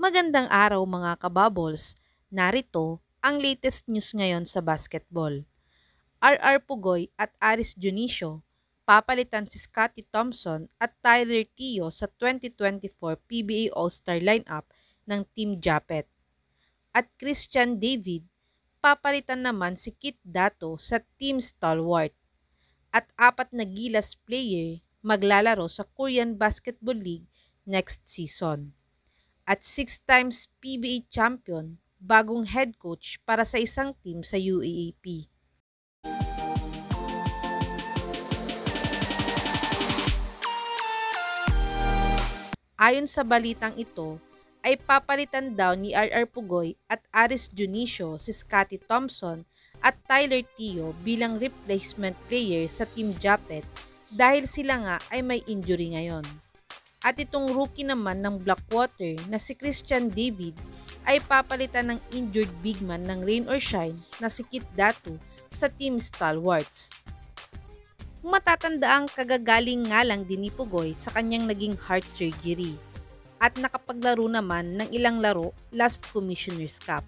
Magandang araw mga kabubbles. Narito ang latest news ngayon sa basketball. RR Pugoy at Aris Dionisio papalitan si Scottie Thompson at Tyler Tio sa 2024 PBA All-Star lineup ng Team Japet. At Christian David papalitan naman si Kit Dato sa Team Stalwart. At 4 na Gilas player maglalaro sa Korean Basketball League next season. At 6 times PBA champion, bagong head coach para sa isang team sa UAAP. Ayon sa balitang ito, ay papalitan daw ni RR Pugoy at Aris Dionisio si Scottie Thompson at Tyler Tio bilang replacement player sa Team Japet dahil sila nga ay may injury ngayon. At itong rookie naman ng Blackwater na si Christian David ay papalitan ng injured big man ng Rain or Shine na si Kit Datu sa Team Stalwarts. Kung matatandaang kagagaling nga lang din ni Pugoy sa kanyang naging heart surgery at nakapaglaro naman ng ilang laro last Commissioner's Cup.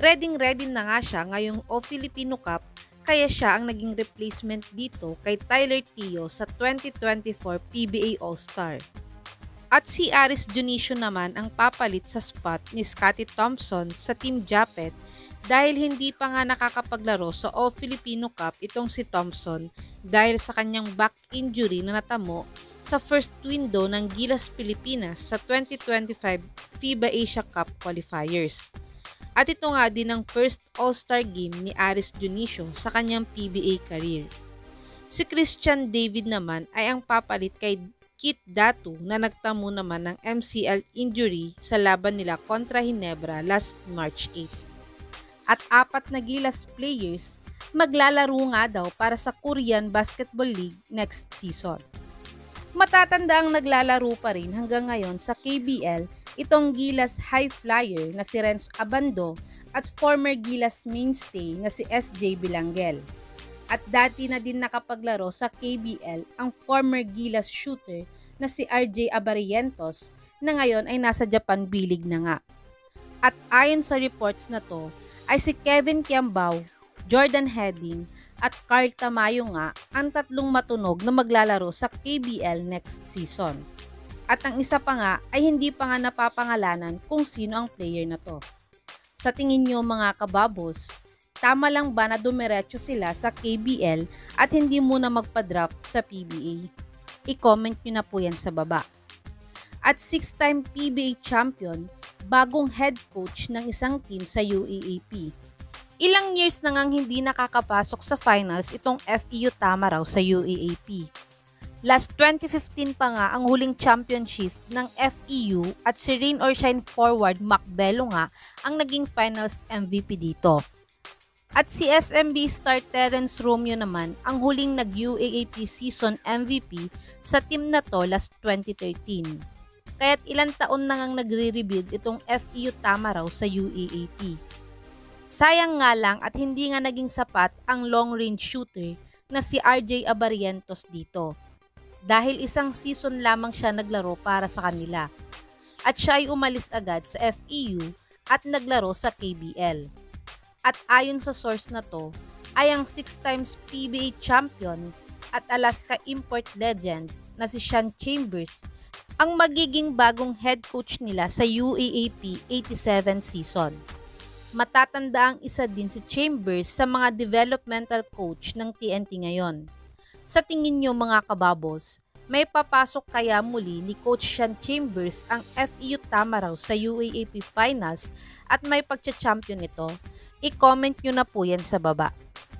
Ready na nga siya ngayong O-Filipino Cup kaya siya ang naging replacement dito kay Tyler Tio sa 2024 PBA All-Star. At si Aris Dionisio naman ang papalit sa spot ni Scottie Thompson sa Team Japet dahil hindi pa nga nakakapaglaro sa O-Filipino Cup itong si Thompson dahil sa kanyang back injury na natamo sa first window ng Gilas Pilipinas sa 2025 FIBA Asia Cup qualifiers. At ito nga din ang first All-Star game ni Aris Dionisio sa kanyang PBA career. Si Christian David naman ay ang papalit kay Kit Datu na nagtamo naman ng MCL injury sa laban nila kontra Ginebra last March 8. At 4 na Gilas players maglalaro nga daw para sa Korean Basketball League next season. Matatanda ang naglalaro pa rin hanggang ngayon sa KBL itong Gilas high flyer na si Renz Abando at former Gilas mainstay na si SJ Bilangel. At dati na din nakapaglaro sa KBL ang former Gilas shooter na si RJ Abarientos na ngayon ay nasa Japan B-League na nga. At ayon sa reports na to ay si Kevin Kiambao, Jordan Heading at Carl Tamayo nga ang tatlong matunog na maglalaro sa KBL next season. At ang isa pa nga ay hindi pa nga napapangalanan kung sino ang player na to. Sa tingin nyo mga kababos, tama lang ba na dumiretso sila sa KBL at hindi muna magpa-draft sa PBA? I-comment nyo na po yan sa baba. At 6-time PBA champion, bagong head coach ng isang team sa UAAP. Ilang years na ngang hindi nakakapasok sa finals itong FEU Tamaraw sa UAAP. Last 2015 pa nga ang huling championship ng FEU at si Rain or Shine forward Macbelo nga ang naging finals MVP dito. At si SMB star Terence Romeo naman ang huling nag-UAAP season MVP sa team na to last 2013. Kaya't ilang taon na ngang nagre-rebuild itong FEU Tamaraw sa UAAP. Sayang nga lang at hindi nga naging sapat ang long-range shooter na si RJ Abarientos dito. Dahil isang season lamang siya naglaro para sa kanila. At siya ay umalis agad sa FEU at naglaro sa KBL. At ayon sa source na to, ay ang 6 times PBA champion at Alaska import legend na si Sean Chambers ang magiging bagong head coach nila sa UAAP 87 season. Matatanda ang isa din si Chambers sa mga developmental coach ng TNT ngayon. Sa tingin nyo mga kababos, may papasok kaya muli ni Coach Sean Chambers ang FEU Tamaraw sa UAAP Finals at may pagcha-champion nito? I-comment nyo na po yan sa baba.